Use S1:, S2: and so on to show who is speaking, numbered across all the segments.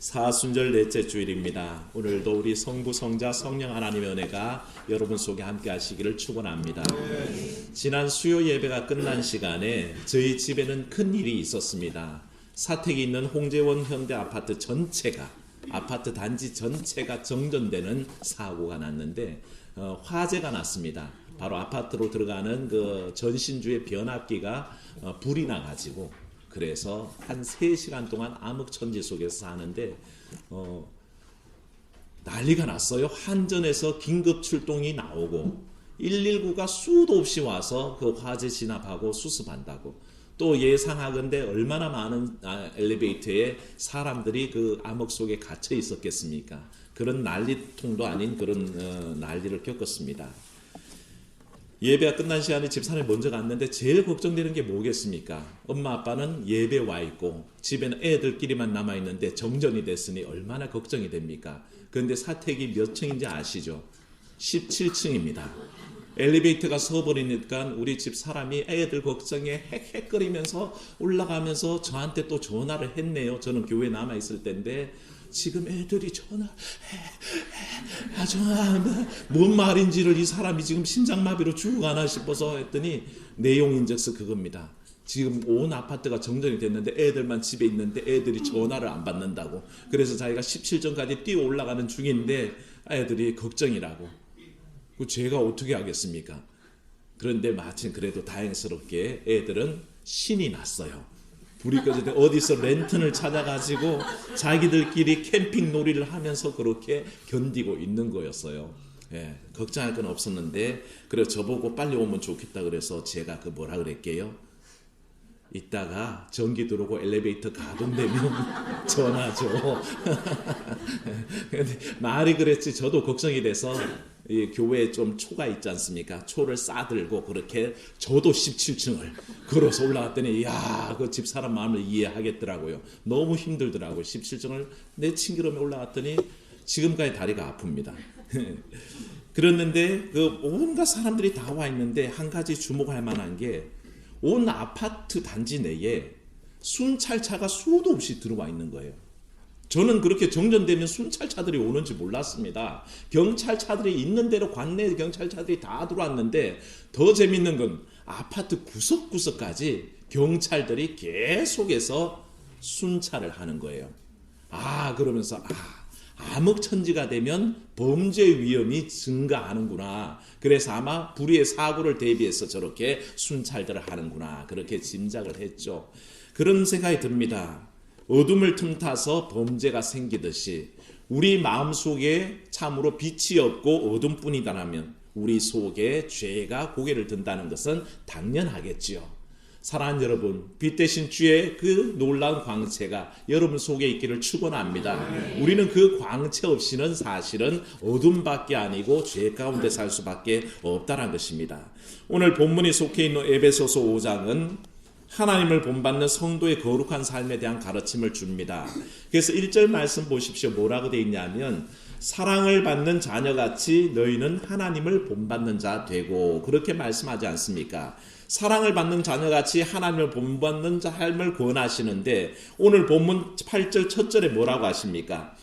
S1: 사순절 넷째 주일입니다. 오늘도 우리 성부, 성자, 성령 하나님의 은혜가 여러분 속에 함께 하시기를 축원합니다. 지난 수요 예배가 끝난 시간에 저희 집에는 큰 일이 있었습니다. 사택이 있는 홍제원 현대 아파트 전체가, 아파트 단지 전체가 정전되는 사고가 났는데 화재가 났습니다. 바로 아파트로 들어가는 그 전신주의 변압기가 불이 나가지고, 그래서 한 3시간 동안 암흑천지 속에서 사는데 난리가 났어요. 한전에서 긴급 출동이 나오고 119가 수도 없이 와서 그 화재 진압하고 수습한다고. 또 예상하건대 얼마나 많은 엘리베이터에 사람들이 그 암흑 속에 갇혀 있었겠습니까? 그런 난리통도 아닌 그런 난리를 겪었습니다. 예배가 끝난 시간에 집사람이 먼저 갔는데 제일 걱정되는 게 뭐겠습니까? 엄마 아빠는 예배 와 있고 집에는 애들끼리만 남아 있는데 정전이 됐으니 얼마나 걱정이 됩니까? 그런데 사택이 몇 층인지 아시죠? 17층입니다. 엘리베이터가 서버리니까 우리 집 사람이 애들 걱정에 헥헥거리면서 올라가면서 저한테 또 전화를 했네요. 저는 교회에 남아 있을 때인데 지금 애들이 전화 뭔 말인지를 이 사람이 지금 심장마비로 죽어가나 싶어서 했더니 내용인즉슨 그겁니다. 지금 온 아파트가 정전이 됐는데 애들만 집에 있는데 애들이 전화를 안 받는다고. 그래서 자기가 17층까지 뛰어 올라가는 중인데 애들이 걱정이라고. 제가 어떻게 하겠습니까? 그런데 마침 그래도 다행스럽게 애들은 신이 났어요. 불이 꺼질 때 어디서 랜턴을 찾아가지고 자기들끼리 캠핑 놀이를 하면서 그렇게 견디고 있는 거였어요. 예, 걱정할 건 없었는데, 그래서 저보고 빨리 오면 좋겠다 그래서 제가 그 뭐라 그랬게요? 이따가 전기 들어오고 엘리베이터 가동되면 전화줘. 근데 말이 그랬지 저도 걱정이 돼서 이 교회에 좀 초가 있지 않습니까? 초를 싸들고 그렇게 저도 17층을 걸어서 올라갔더니 그 집사람 마음을 이해하겠더라고요. 너무 힘들더라고요. 17층을 내친구름에 올라갔더니 지금까지 다리가 아픕니다. 그랬는데 그 온갖 사람들이 다 와 있는데 한 가지 주목할 만한 게 온 아파트 단지 내에 순찰차가 수도 없이 들어와 있는 거예요. 저는 그렇게 정전되면 순찰차들이 오는지 몰랐습니다. 경찰차들이 있는 대로 관내 경찰차들이 다 들어왔는데 더 재밌는 건 아파트 구석구석까지 경찰들이 계속해서 순찰을 하는 거예요. 그러면서 암흑천지가 되면 범죄 위험이 증가하는구나. 그래서 아마 불의의 사고를 대비해서 저렇게 순찰들을 하는구나. 그렇게 짐작을 했죠. 그런 생각이 듭니다. 어둠을 틈타서 범죄가 생기듯이 우리 마음속에 참으로 빛이 없고 어둠뿐이다라면 우리 속에 죄가 고개를 든다는 것은 당연하겠지요. 사랑하는 여러분, 빛 대신 주의 그 놀라운 광채가 여러분 속에 있기를 축원합니다. 우리는 그 광채 없이는 사실은 어둠밖에 아니고 죄 가운데 살 수밖에 없다는 것입니다. 오늘 본문이 속해 있는 에베소서 5장은 하나님을 본받는 성도의 거룩한 삶에 대한 가르침을 줍니다. 그래서 1절 말씀 보십시오. 뭐라고 되어 있냐면 사랑을 받는 자녀같이 너희는 하나님을 본받는 자 되고, 그렇게 말씀하지 않습니까? 사랑을 받는 자녀같이 하나님을 본받는 삶을 권하시는데 오늘 본문 8절 첫 절에 뭐라고 하십니까?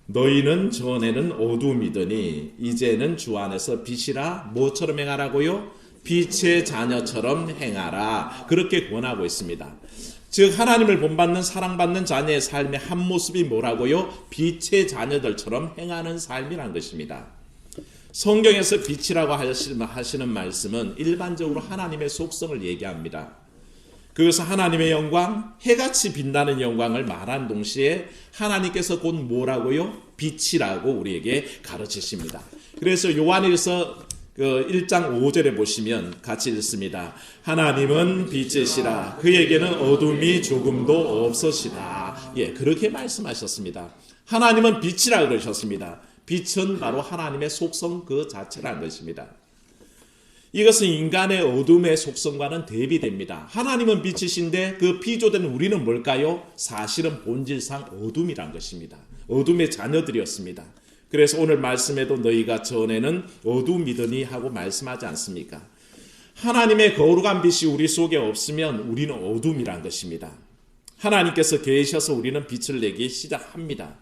S1: 너희는 전에는 어둠이더니 이제는 주 안에서 빛이라. 뭐처럼 행하라고요? 빛의 자녀처럼 행하라. 그렇게 권하고 있습니다. 즉 하나님을 본받는 사랑받는 자녀의 삶의 한 모습이 뭐라고요? 빛의 자녀들처럼 행하는 삶이란 것입니다. 성경에서 빛이라고 하시는 말씀은 일반적으로 하나님의 속성을 얘기합니다. 그것은 하나님의 영광, 해같이 빛나는 영광을 말한 동시에 하나님께서 곧 뭐라고요? 빛이라고 우리에게 가르치십니다. 그래서 요한일서 1장 5절에 보시면 같이 읽습니다. 하나님은 빛이시라. 그에게는 어둠이 조금도 없으시다. 그렇게 말씀하셨습니다. 하나님은 빛이라 그러셨습니다. 빛은 바로 하나님의 속성 그 자체라는 것입니다. 이것은 인간의 어둠의 속성과는 대비됩니다. 하나님은 빛이신데 그 비조된 우리는 뭘까요? 사실은 본질상 어둠이란 것입니다. 어둠의 자녀들이었습니다. 그래서 오늘 말씀에도 너희가 전에는 어둠이더니 하고 말씀하지 않습니까? 하나님의 거룩한 빛이 우리 속에 없으면 우리는 어둠이란 것입니다. 하나님께서 계셔서 우리는 빛을 내기 시작합니다.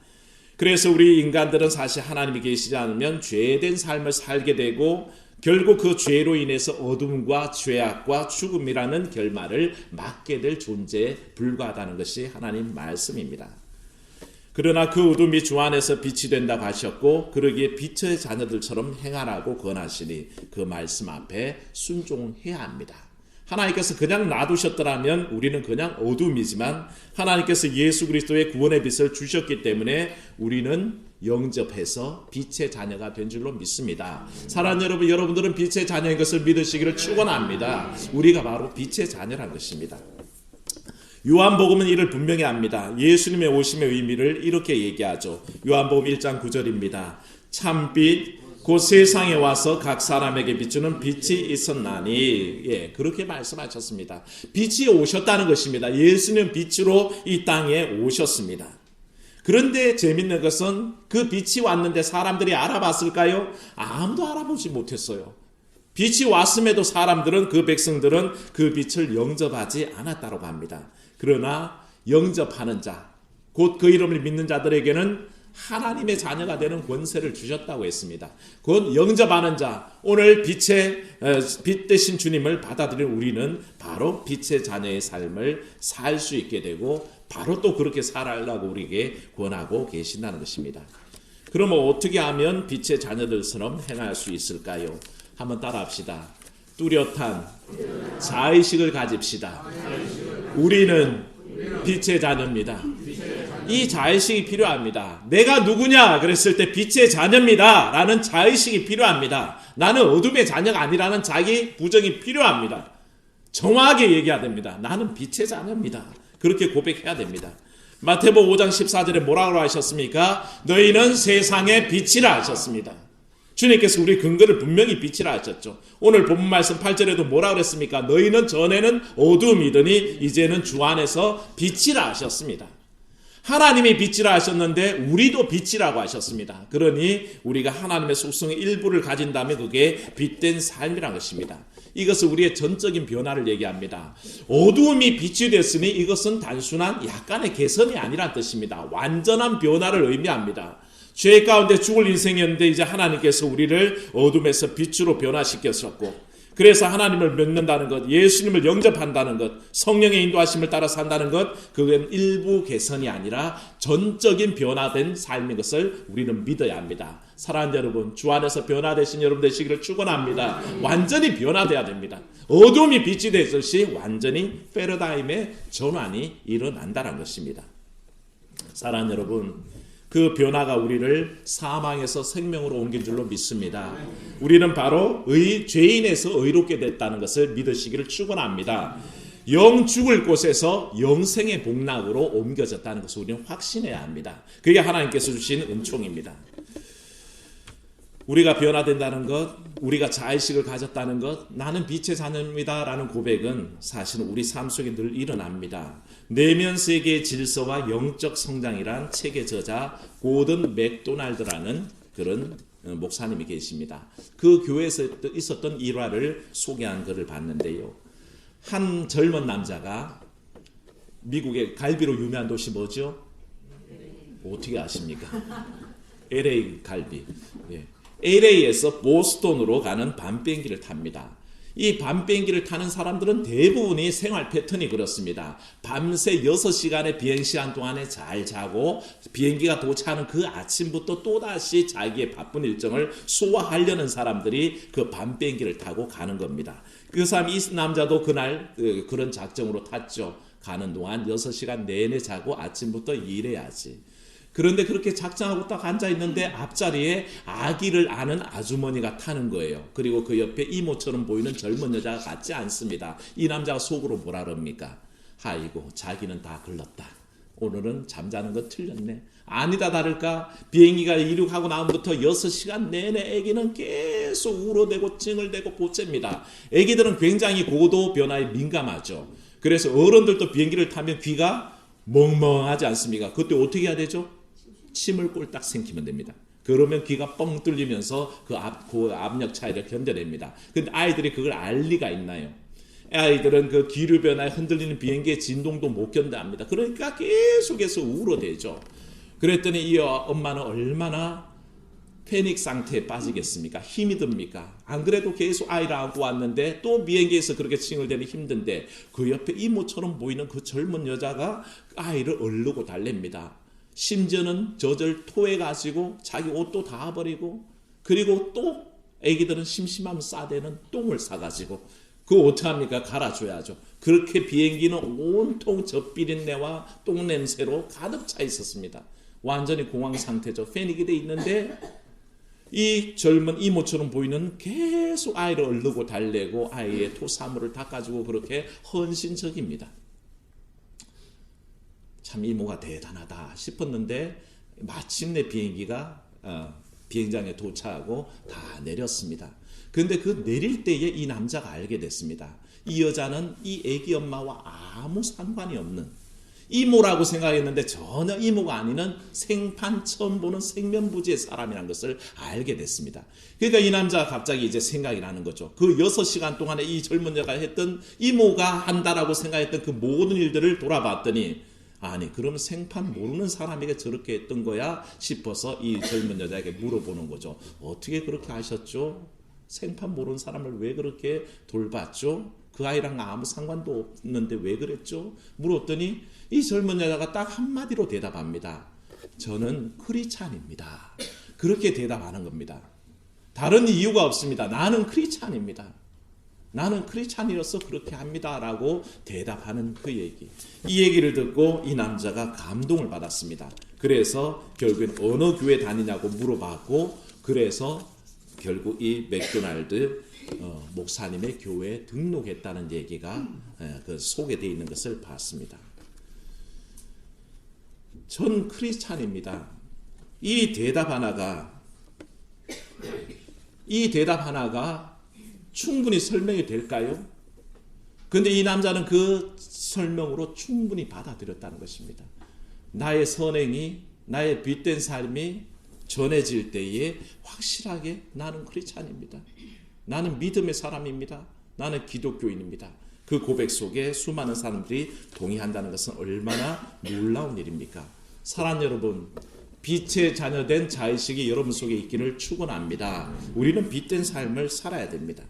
S1: 그래서 우리 인간들은 사실 하나님이 계시지 않으면 죄된 삶을 살게 되고 결국 그 죄로 인해서 어둠과 죄악과 죽음이라는 결말을 맞게 될 존재에 불과하다는 것이 하나님 말씀입니다. 그러나 그 어둠이 주 안에서 빛이 된다고 하셨고 그러기에 빛의 자녀들처럼 행하라고 권하시니 그 말씀 앞에 순종해야 합니다. 하나님께서 그냥 놔두셨더라면 우리는 그냥 어둠이지만 하나님께서 예수 그리스도의 구원의 빛을 주셨기 때문에 우리는 영접해서 빛의 자녀가 된 줄로 믿습니다. 사랑하는 여러분, 여러분들은 빛의 자녀인 것을 믿으시기를 축원합니다. 우리가 바로 빛의 자녀란 것입니다. 요한복음은 이를 분명히 합니다. 예수님의 오심의 의미를 이렇게 얘기하죠. 요한복음 1장 9절입니다. 참빛 곧 세상에 와서 각 사람에게 비추는 빛이 있었나니, 예, 그렇게 말씀하셨습니다. 빛이 오셨다는 것입니다. 예수는 빛으로 이 땅에 오셨습니다. 그런데 재밌는 것은 그 빛이 왔는데 사람들이 알아봤을까요? 아무도 알아보지 못했어요. 빛이 왔음에도 사람들은, 그 백성들은 그 빛을 영접하지 않았다고 합니다. 그러나 영접하는 자, 곧 그 이름을 믿는 자들에게는 하나님의 자녀가 되는 권세를 주셨다고 했습니다. 곧 영접하는 자, 오늘 빛 되신 주님을 받아들인 우리는 바로 빛의 자녀의 삶을 살 수 있게 되고 바로 또 그렇게 살아가려고 우리에게 권하고 계신다는 것입니다. 그러면 어떻게 하면 빛의 자녀들처럼 행할 수 있을까요? 한번 따라합시다. 뚜렷한 자의식을 가집시다. 우리는 빛의 자녀입니다. 이 자의식이 필요합니다. 내가 누구냐 그랬을 때 빛의 자녀입니다 라는 자의식이 필요합니다. 나는 어둠의 자녀가 아니라는 자기 부정이 필요합니다. 정확하게 얘기해야 됩니다. 나는 빛의 자녀입니다. 그렇게 고백해야 됩니다. 마태복음 5장 14절에 뭐라고 하셨습니까? 너희는 세상의 빛이라 하셨습니다. 주님께서 우리 근거를 분명히 빛이라 하셨죠. 오늘 본문 말씀 8절에도 뭐라고 그랬습니까? 너희는 전에는 어둠이더니 이제는 주 안에서 빛이라 하셨습니다. 하나님이 빛이라 하셨는데 우리도 빛이라고 하셨습니다. 그러니 우리가 하나님의 속성의 일부를 가진다면 그게 빛된 삶이라는 것입니다. 이것은 우리의 전적인 변화를 얘기합니다. 어두움이 빛이 됐으니 이것은 단순한 약간의 개선이 아니란 뜻입니다. 완전한 변화를 의미합니다. 죄 가운데 죽을 인생이었는데 이제 하나님께서 우리를 어둠에서 빛으로 변화시켰었고, 그래서 하나님을 믿는다는 것, 예수님을 영접한다는 것, 성령의 인도하심을 따라 산다는 것, 그건 일부 개선이 아니라 전적인 변화된 삶인 것을 우리는 믿어야 합니다. 사랑하는 여러분, 주 안에서 변화되신 여러분 되시기를 축원합니다. 완전히 변화돼야 됩니다. 어둠이 빛이 되듯이 완전히 패러다임의 전환이 일어난다는 것입니다. 사랑하는 여러분, 그 변화가 우리를 사망에서 생명으로 옮긴 줄로 믿습니다. 우리는 바로 죄인에서 의롭게 됐다는 것을 믿으시기를 축원합니다. 영 죽을 곳에서 영생의 복락으로 옮겨졌다는 것을 우리는 확신해야 합니다. 그게 하나님께서 주신 은총입니다. 우리가 변화된다는 것, 우리가 자의식을 가졌다는 것, 나는 빛의 자녀입니다 라는 고백은 사실은 우리 삶 속에 늘 일어납니다. 내면 세계의 질서와 영적 성장이란 책의 저자 고든 맥도날드라는 그런 목사님이 계십니다. 그 교회에서 있었던 일화를 소개한 글을 봤는데요. 한 젊은 남자가, 미국의 갈비로 유명한 도시 뭐죠? 어떻게 아십니까? LA 갈비. 예. LA에서 보스턴으로 가는 밤비행기를 탑니다. 이 밤비행기를 타는 사람들은 대부분이 생활 패턴이 그렇습니다. 밤새 6시간의 비행시간 동안에 잘 자고 비행기가 도착하는 그 아침부터 또다시 자기의 바쁜 일정을 소화하려는 사람들이 그 밤비행기를 타고 가는 겁니다. 그 사람, 이 남자도 그날 그런 작정으로 탔죠. 가는 동안 6시간 내내 자고 아침부터 일해야지. 그런데 그렇게 작정하고 딱 앉아있는데 앞자리에 아기를 아는 아주머니가 타는 거예요. 그리고 그 옆에 이모처럼 보이는 젊은 여자가 같지 않습니다. 이 남자가 속으로 뭐라 그럽니까? 아이고, 자기는 다 글렀다. 오늘은 잠자는 거 틀렸네. 아니다 다를까 비행기가 이륙하고 나면부터 6시간 내내 아기는 계속 울어대고 찡을대고 보챕니다. 아기들은 굉장히 고도 변화에 민감하죠. 그래서 어른들도 비행기를 타면 귀가 멍멍하지 않습니까? 그때 어떻게 해야 되죠? 침을 꼴딱 삼키면 됩니다. 그러면 귀가 뻥 뚫리면서 그 압력 차이를 견뎌냅니다. 근데 아이들이 그걸 알 리가 있나요? 아이들은 그 기류 변화에 흔들리는 비행기의 진동도 못 견뎌합니다. 그러니까 계속해서 울어대죠. 그랬더니 이 엄마는 얼마나 패닉 상태에 빠지겠습니까? 힘이 듭니까? 안 그래도 계속 아이를 안고 왔는데 또 비행기에서 그렇게 칭얼대니 힘든데 그 옆에 이모처럼 보이는 그 젊은 여자가 아이를 얼르고 달랩니다. 심지어는 저절 토해가지고 자기 옷도 다 버리고, 그리고 또 애기들은 심심하면 싸대는 똥을 싸가지고 그거 어떡합니까? 갈아줘야죠. 그렇게 비행기는 온통 젖비린내와 똥냄새로 가득 차 있었습니다. 완전히 공황 상태죠. 패닉이 돼 있는데 이 젊은 이모처럼 보이는 계속 아이를 얼르고 달래고 아이의 토사물을 닦아주고 그렇게 헌신적입니다. 참 이모가 대단하다 싶었는데 마침내 비행기가 비행장에 도착하고 다 내렸습니다. 그런데 그 내릴 때에 이 남자가 알게 됐습니다. 이 여자는 이 애기 엄마와 아무 상관이 없는, 이모라고 생각했는데 전혀 이모가 아니는 생판 처음 보는 생면부지의 사람이라는 것을 알게 됐습니다. 그러니까 이 남자가 갑자기 이제 생각이 나는 거죠. 그 6시간 동안에 이 젊은 여자가 했던, 이모가 한다라고 생각했던 그 모든 일들을 돌아봤더니, 아니 그럼 생판 모르는 사람에게 저렇게 했던 거야 싶어서 이 젊은 여자에게 물어보는 거죠. 어떻게 그렇게 하셨죠? 생판 모르는 사람을 왜 그렇게 돌봤죠? 그 아이랑 아무 상관도 없는데 왜 그랬죠? 물었더니 이 젊은 여자가 딱 한마디로 대답합니다. 저는 크리스찬입니다. 그렇게 대답하는 겁니다. 다른 이유가 없습니다. 나는 크리스찬입니다. 나는 크리스찬이로서 그렇게 합니다 라고 대답하는 그 얘기. 이 얘기를 듣고 이 남자가 감동을 받았습니다. 그래서 결국엔 어느 교회 다니냐고 물어봤고, 그래서 결국 이 맥도날드 목사님의 교회에 등록했다는 얘기가 그 소개되어 있는 것을 봤습니다. 전 크리스찬입니다. 이 대답 하나가 충분히 설명이 될까요? 그런데 이 남자는 그 설명으로 충분히 받아들였다는 것입니다. 나의 선행이, 나의 빛된 삶이 전해질 때에 확실하게 나는 크리스찬입니다. 나는 믿음의 사람입니다. 나는 기독교인입니다. 그 고백 속에 수많은 사람들이 동의한다는 것은 얼마나 놀라운 일입니까? 사랑 여러분, 빛의 자녀된 자의식이 여러분 속에 있기를 축원합니다. 우리는 빛된 삶을 살아야 됩니다.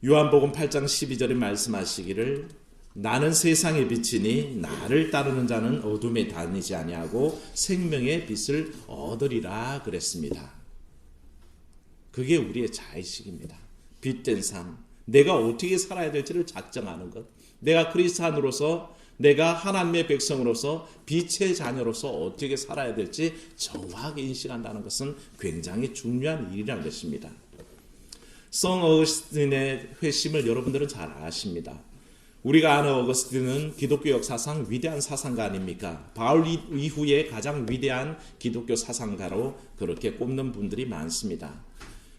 S1: 요한복음 8장 12절에 말씀하시기를 나는 세상의 빛이니 나를 따르는 자는 어둠에 다니지 아니하고 생명의 빛을 얻으리라 그랬습니다. 그게 우리의 자의식입니다. 빛된 삶, 내가 어떻게 살아야 될지를 작정하는 것, 내가 그리스도인으로서, 내가 하나님의 백성으로서, 빛의 자녀로서 어떻게 살아야 될지 정확하게 인식한다는 것은 굉장히 중요한 일이라는 것입니다. 성 어거스틴의 회심을 여러분들은 잘 아십니다. 우리가 아는 어거스틴은 기독교 역사상 위대한 사상가 아닙니까? 바울 이후에 가장 위대한 기독교 사상가로 그렇게 꼽는 분들이 많습니다.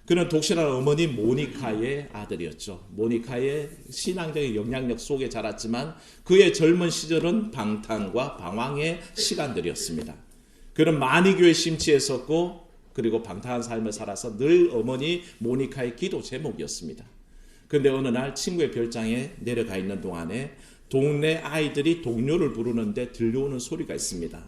S1: 그는 독실한 어머니 모니카의 아들이었죠. 모니카의 신앙적인 영향력 속에 자랐지만 그의 젊은 시절은 방탕과 방황의 시간들이었습니다. 그는 많이 교회 심취했었고 그리고 방탕한 삶을 살아서 늘 어머니 모니카의 기도 제목이었습니다. 그런데 어느 날 친구의 별장에 내려가 있는 동안에 동네 아이들이 동료를 부르는데 들려오는 소리가 있습니다.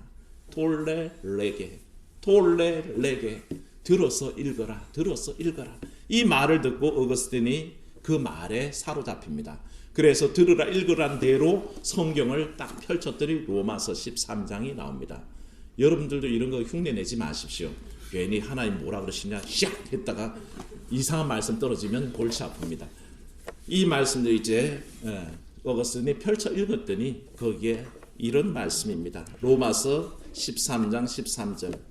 S1: 톨레 레게, 톨레 레게. 들어서 읽어라, 들어서 읽어라. 이 말을 듣고 어거스틴이 그 말에 사로잡힙니다. 그래서 들으라 읽으라는 대로 성경을 딱 펼쳤더니 로마서 13장이 나옵니다. 여러분들도 이런 거 흉내내지 마십시오. 괜히 하나님 뭐라 그러시냐 샥 했다가 이상한 말씀 떨어지면 골치 아픕니다. 이 말씀도 이제 어거스틴이 펼쳐 읽었더니 거기에 이런 말씀입니다. 로마서 13장 13절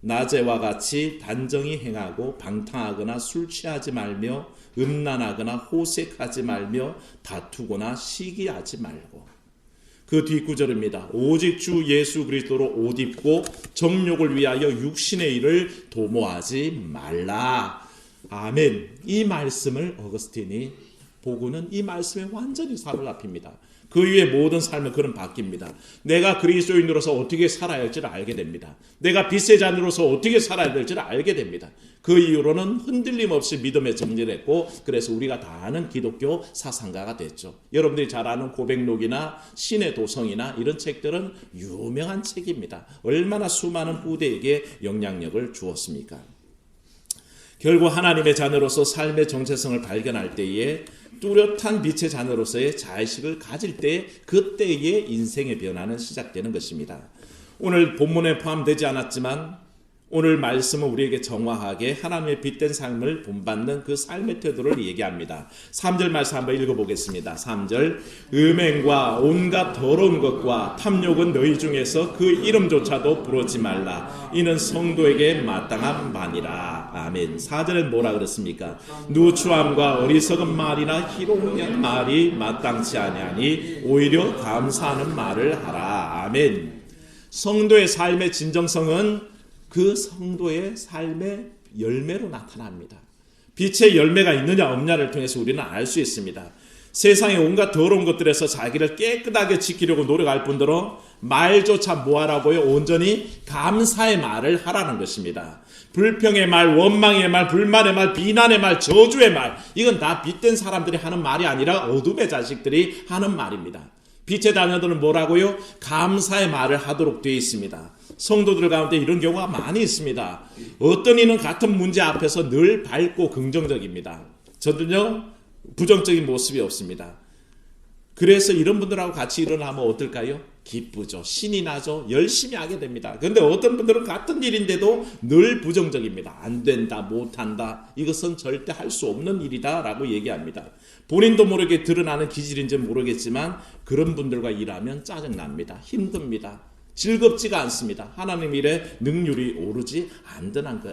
S1: 낮에와 같이 단정히 행하고 방탕하거나 술 취하지 말며 음란하거나 호색하지 말며 다투거나 시기하지 말고. 그 뒷구절입니다. 오직 주 예수 그리스도로 옷 입고 정욕을 위하여 육신의 일을 도모하지 말라. 아멘. 이 말씀을 어거스틴이 보고는 이 말씀에 완전히 사로잡힙니다. 그 이후에 모든 삶은 그는 바뀝니다. 내가 그리스도인으로서 어떻게 살아야 할지를 알게 됩니다. 내가 빛의 자녀로서 어떻게 살아야 될지를 알게 됩니다. 그 이후로는 흔들림 없이 믿음에 정진했고 그래서 우리가 다 아는 기독교 사상가가 됐죠. 여러분들이 잘 아는 고백록이나 신의 도성이나 이런 책들은 유명한 책입니다. 얼마나 수많은 후대에게 영향력을 주었습니까? 결국 하나님의 자녀로서 삶의 정체성을 발견할 때에 뚜렷한 빛의 자녀로서의 자의식을 가질 때 그때의 인생의 변화는 시작되는 것입니다. 오늘 본문에 포함되지 않았지만 오늘 말씀은 우리에게 정확하게 하나님의 빛된 삶을 본받는 그 삶의 태도를 얘기합니다. 3절 말씀 한번 읽어보겠습니다. 3절 음행과 온갖 더러운 것과 탐욕은 너희 중에서 그 이름조차도 부르지 말라. 이는 성도에게 마땅한 바니라. 아멘. 4절엔 뭐라 그랬습니까? 누추함과 어리석은 말이나 희롱한 말이 마땅치 아니하니 오히려 감사하는 말을 하라. 아멘. 성도의 삶의 진정성은 그 성도의 삶의 열매로 나타납니다. 빛의 열매가 있느냐 없느냐를 통해서 우리는 알 수 있습니다. 세상의 온갖 더러운 것들에서 자기를 깨끗하게 지키려고 노력할 뿐더러 말조차 뭐하라고요? 온전히 감사의 말을 하라는 것입니다. 불평의 말, 원망의 말, 불만의 말, 비난의 말, 저주의 말, 이건 다 빛된 사람들이 하는 말이 아니라 어둠의 자식들이 하는 말입니다. 빛의 자녀들은 뭐라고요? 감사의 말을 하도록 되어 있습니다. 성도들 가운데 이런 경우가 많이 있습니다. 어떤 이는 같은 문제 앞에서 늘 밝고 긍정적입니다. 저는요 부정적인 모습이 없습니다. 그래서 이런 분들하고 같이 일어나면 어떨까요? 기쁘죠. 신이 나죠. 열심히 하게 됩니다. 그런데 어떤 분들은 같은 일인데도 늘 부정적입니다. 안 된다, 못한다, 이것은 절대 할 수 없는 일이다 라고 얘기합니다. 본인도 모르게 드러나는 기질인지 모르겠지만 그런 분들과 일하면 짜증납니다. 힘듭니다. 즐겁지가 않습니다. 하나님 일에 능률이 오르지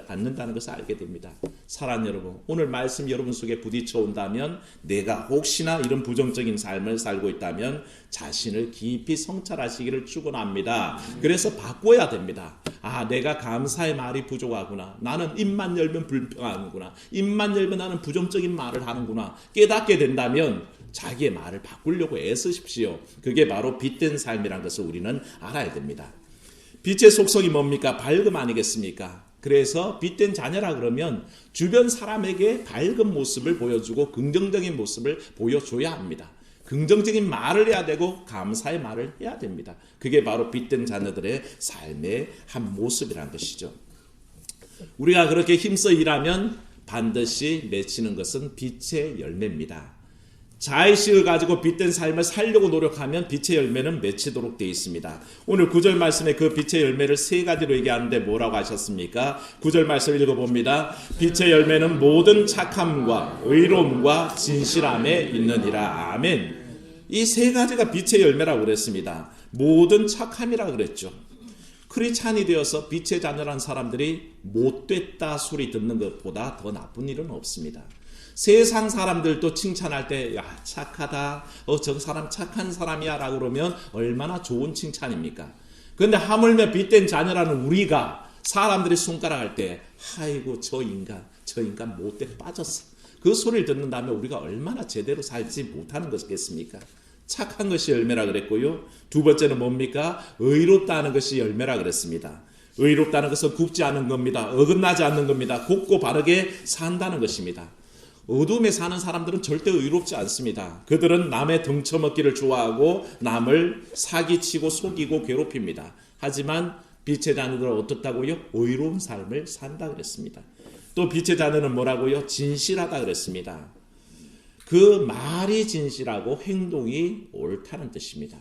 S1: 않는다는 것을 알게 됩니다. 사랑하는 여러분, 오늘 말씀 여러분 속에 부딪혀 온다면 내가 혹시나 이런 부정적인 삶을 살고 있다면 자신을 깊이 성찰하시기를 축원합니다. 그래서 바꿔야 됩니다. 아, 내가 감사의 말이 부족하구나. 나는 입만 열면 불평하는구나. 입만 열면 나는 부정적인 말을 하는구나. 깨닫게 된다면 자기의 말을 바꾸려고 애쓰십시오. 그게 바로 빛된 삶이라는 것을 우리는 알아야 됩니다. 빛의 속성이 뭡니까? 밝음 아니겠습니까? 그래서 빛된 자녀라 그러면 주변 사람에게 밝은 모습을 보여주고 긍정적인 모습을 보여줘야 합니다. 긍정적인 말을 해야 되고 감사의 말을 해야 됩니다. 그게 바로 빛된 자녀들의 삶의 한 모습이라는 것이죠. 우리가 그렇게 힘써 일하면 반드시 맺히는 것은 빛의 열매입니다. 자의식을 가지고 빛된 삶을 살려고 노력하면 빛의 열매는 맺히도록 되어 있습니다. 오늘 9절 말씀에 그 빛의 열매를 세 가지로 얘기하는데 뭐라고 하셨습니까? 9절 말씀 읽어봅니다. 빛의 열매는 모든 착함과 의로움과 진실함에 있느니라. 아멘. 이 세 가지가 빛의 열매라고 그랬습니다. 모든 착함이라고 그랬죠. 크리스찬이 되어서 빛의 자녀라는 사람들이 못됐다 소리 듣는 것보다 더 나쁜 일은 없습니다. 세상 사람들도 칭찬할 때 야, 착하다, 저 사람 착한 사람이야 라고 그러면 얼마나 좋은 칭찬입니까? 그런데 하물며 빛된 자녀라는 우리가 사람들이 손가락할 때 아이고 저 인간 못돼 빠졌어, 그 소리를 듣는다면 우리가 얼마나 제대로 살지 못하는 것이겠습니까? 착한 것이 열매라 그랬고요. 두 번째는 뭡니까? 의롭다는 것이 열매라 그랬습니다. 의롭다는 것은 굽지 않은 겁니다. 어긋나지 않는 겁니다. 곱고 바르게 산다는 것입니다. 어둠에 사는 사람들은 절대 의롭지 않습니다. 그들은 남의 등쳐먹기를 좋아하고 남을 사기치고 속이고 괴롭힙니다. 하지만 빛의 자녀들은 어떻다고요? 의로운 삶을 산다 그랬습니다. 또 빛의 자녀는 뭐라고요? 진실하다 그랬습니다. 그 말이 진실하고 행동이 옳다는 뜻입니다.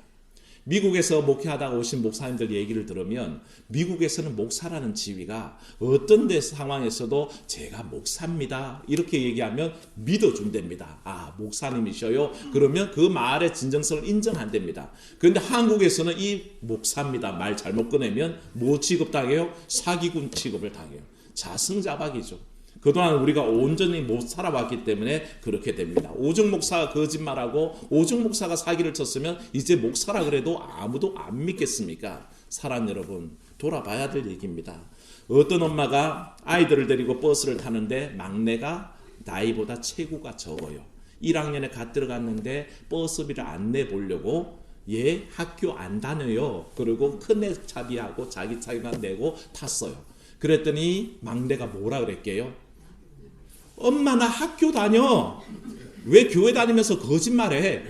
S1: 미국에서 목회하다가 오신 목사님들 얘기를 들으면 미국에서는 목사라는 지위가 어떤 데 상황에서도 제가 목사입니다 이렇게 얘기하면 믿어준답니다. 아, 목사님이셔요? 그러면 그 말의 진정성을 인정한답니다. 그런데 한국에서는 이 목사입니다 말 잘못 꺼내면 뭐 취급당해요? 사기꾼 취급을 당해요. 자승자박이죠. 그동안 우리가 온전히 못 살아왔기 때문에 그렇게 됩니다. 오중 목사가 거짓말하고 오중 목사가 사기를 쳤으면 이제 목사라 그래도 아무도 안 믿겠습니까? 사랑하는 여러분, 돌아봐야 될 얘기입니다. 어떤 엄마가 아이들을 데리고 버스를 타는데 막내가 나이보다 체구가 적어요. 1학년에 갓 들어갔는데 버스비를 안 내보려고 얘 학교 안 다녀요. 그리고 큰애 차비하고 자기 차비만 내고 탔어요. 그랬더니 막내가 뭐라 그랬게요? 엄마 나 학교 다녀. 왜 교회 다니면서 거짓말해?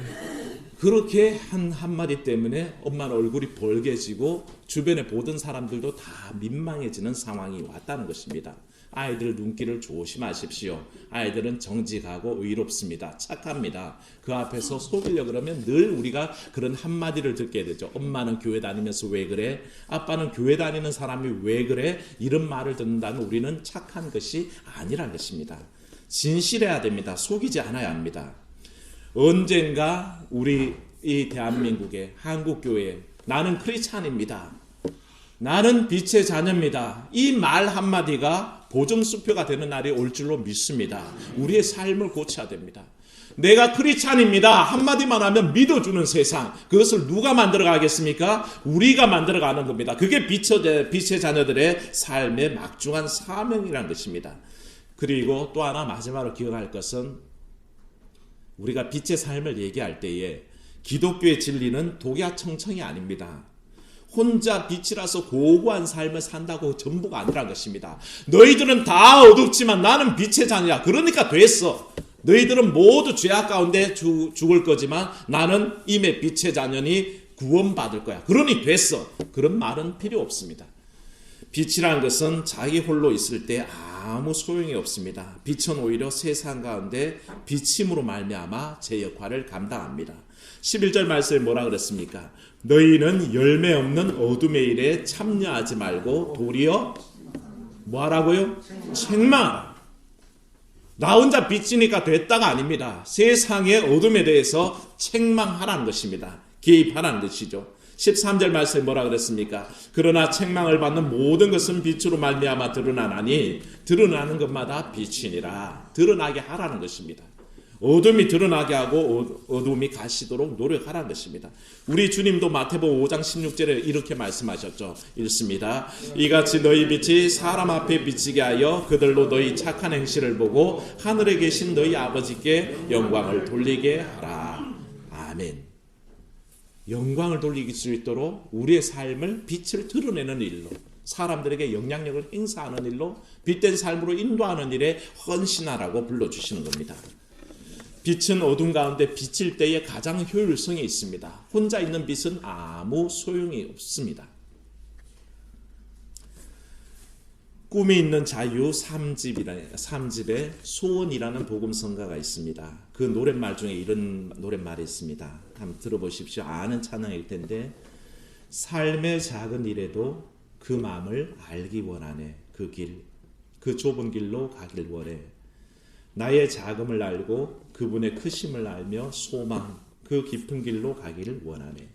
S1: 그렇게 한 한마디 때문에 엄마는 얼굴이 벌개지고 주변에 보던 사람들도 다 민망해지는 상황이 왔다는 것입니다. 아이들 눈길을 조심하십시오. 아이들은 정직하고 의롭습니다. 착합니다. 그 앞에서 속이려 그러면 늘 우리가 그런 한마디를 듣게 되죠. 엄마는 교회 다니면서 왜 그래? 아빠는 교회 다니는 사람이 왜 그래? 이런 말을 듣는다면 우리는 착한 것이 아니란 것입니다. 진실해야 됩니다. 속이지 않아야 합니다. 언젠가 우리 이 대한민국의 한국교회 나는 크리스찬입니다. 나는 빛의 자녀입니다. 이 말 한마디가 보증수표가 되는 날이 올 줄로 믿습니다. 우리의 삶을 고쳐야 됩니다. 내가 크리스찬입니다. 한마디만 하면 믿어주는 세상. 그것을 누가 만들어가겠습니까? 우리가 만들어가는 겁니다. 그게 빛의 자녀들의 삶의 막중한 사명이라는 것입니다. 그리고 또 하나 마지막으로 기억할 것은 우리가 빛의 삶을 얘기할 때에 기독교의 진리는 독야청청이 아닙니다. 혼자 빛이라서 고고한 삶을 산다고 전부가 아니란 것입니다. 너희들은 다 어둡지만 나는 빛의 자녀야. 그러니까 됐어. 너희들은 모두 죄악 가운데 죽을 거지만 나는 이미 빛의 자녀니 구원받을 거야. 그러니 됐어. 그런 말은 필요 없습니다. 빛이라는 것은 자기 홀로 있을 때 아무 소용이 없습니다. 빛은 오히려 세상 가운데 비침으로 말미암아 제 역할을 감당합니다. 11절 말씀에 뭐라 그랬습니까? 너희는 열매 없는 어둠의 일에 참여하지 말고 도리어 뭐하라고요? 책망. 나 혼자 빛이니까 됐다가 아닙니다. 세상의 어둠에 대해서 책망하라는 것입니다. 개입하라는 것이죠. 13절 말씀에 뭐라 그랬습니까? 그러나 책망을 받는 모든 것은 빛으로 말미암아 드러나나니 드러나는 것마다 빛이니라. 드러나게 하라는 것입니다. 어둠이 드러나게 하고 어둠이 가시도록 노력하라는 것입니다. 우리 주님도 마태복음 5장 16절에 이렇게 말씀하셨죠. 읽습니다. 이같이 너희 빛이 사람 앞에 비치게 하여 그들로 너희 착한 행실을 보고 하늘에 계신 너희 아버지께 영광을 돌리게 하라. 아멘. 영광을 돌릴 수 있도록 우리의 삶을 빛을 드러내는 일로, 사람들에게 영향력을 행사하는 일로, 빛된 삶으로 인도하는 일에 헌신하라고 불러주시는 겁니다. 빛은 어둠 가운데 비칠 때에 가장 효율성이 있습니다. 혼자 있는 빛은 아무 소용이 없습니다. 꿈이 있는 자유 3집에 소원이라는 복음성가가 있습니다. 그 노랫말 중에 이런 노랫말이 있습니다. 한번 들어보십시오. 아는 찬양일 텐데 삶의 작은 일에도 그 마음을 알기 원하네. 그 좁은 길로 가길 원해. 나의 작음을 알고 그분의 크심을 알며 소망 그 깊은 길로 가기를 원하네.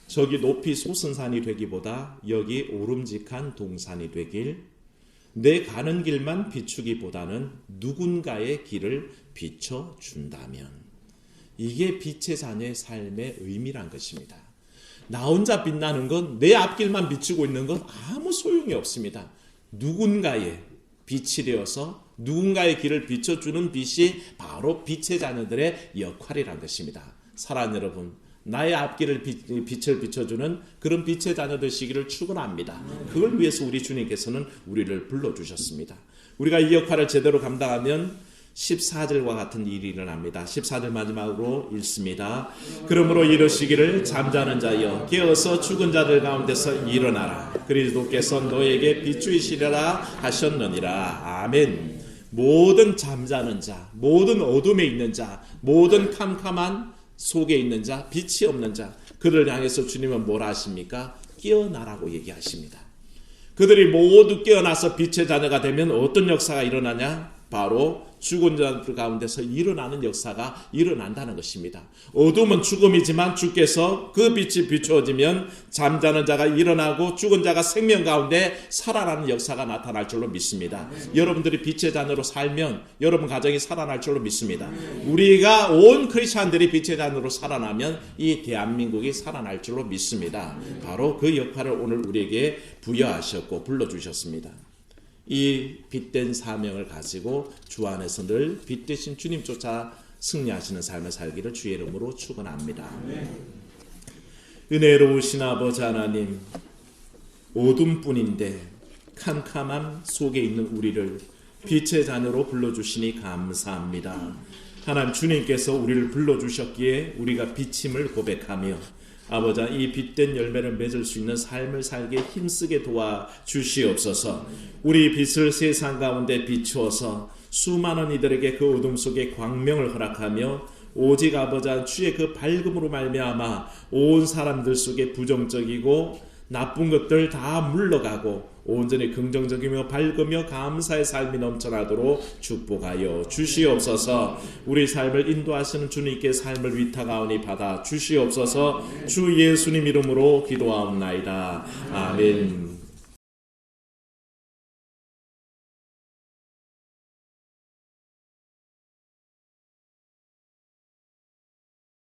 S1: 저기 높이 솟은 산이 되기보다 여기 오름직한 동산이 되길, 내 가는 길만 비추기보다는 누군가의 길을 비춰준다면. 이게 빛의 자녀의 삶의 의미란 것입니다. 나 혼자 빛나는 건, 내 앞길만 비추고 있는 건 아무 소용이 없습니다. 누군가의 빛이 되어서 누군가의 길을 비춰주는 빛이 바로 빛의 자녀들의 역할이란 것입니다. 사랑하는 여러분, 나의 앞길을 빛을 비춰주는 그런 빛의 자녀 되시기를 축원합니다. 그걸 위해서 우리 주님께서는 우리를 불러주셨습니다. 우리가 이 역할을 제대로 감당하면 14절과 같은 일이 일어납니다. 14절 마지막으로 읽습니다. 그러므로 이르시기를 잠자는 자여 깨어서 죽은 자들 가운데서 일어나라. 그리스도께서 너에게 빛주이시리라 하셨느니라. 아멘. 모든 잠자는 자, 모든 어둠에 있는 자, 모든 캄캄한 속에 있는 자, 빛이 없는 자, 그들을 향해서 주님은 뭐라 하십니까? 깨어나라고 얘기하십니다. 그들이 모두 깨어나서 빛의 자녀가 되면 어떤 역사가 일어나냐? 바로 죽은 자들 가운데서 일어나는 역사가 일어난다는 것입니다. 어둠은 죽음이지만 주께서 그 빛이 비추어지면 잠자는 자가 일어나고 죽은 자가 생명 가운데 살아나는 역사가 나타날 줄로 믿습니다. 여러분들이 빛의 자녀로 살면 여러분 가정이 살아날 줄로 믿습니다. 우리가 온 크리스찬들이 빛의 자녀로 살아나면 이 대한민국이 살아날 줄로 믿습니다. 바로 그 역할을 오늘 우리에게 부여하셨고 불러주셨습니다. 이 빛된 사명을 가지고 주 안에서 늘 빛 대신 주님 쫓아 승리하시는 삶을 살기를 주의 이름으로 축원합니다. 은혜로우신 아버지 하나님, 어둠뿐인데 캄캄함 속에 있는 우리를 빛의 자녀로 불러주시니 감사합니다. 하나님, 주님께서 우리를 불러주셨기에 우리가 빛임을 고백하며 아버지, 이 빛된 열매를 맺을 수 있는 삶을 살게 힘쓰게 도와주시옵소서. 우리 빛을 세상 가운데 비추어서 수많은 이들에게 그 어둠 속에 광명을 허락하며 오직 아버지 주의 그 밝음으로 말미암아 온 사람들 속에 부정적이고 나쁜 것들 다 물러가고 온전히 긍정적이며 밝으며 감사의 삶이 넘쳐나도록 축복하여 주시옵소서. 우리 삶을 인도하시는 주님께 삶을 위탁하오니 받아 주시옵소서. 주 예수님 이름으로 기도하옵나이다. 아멘.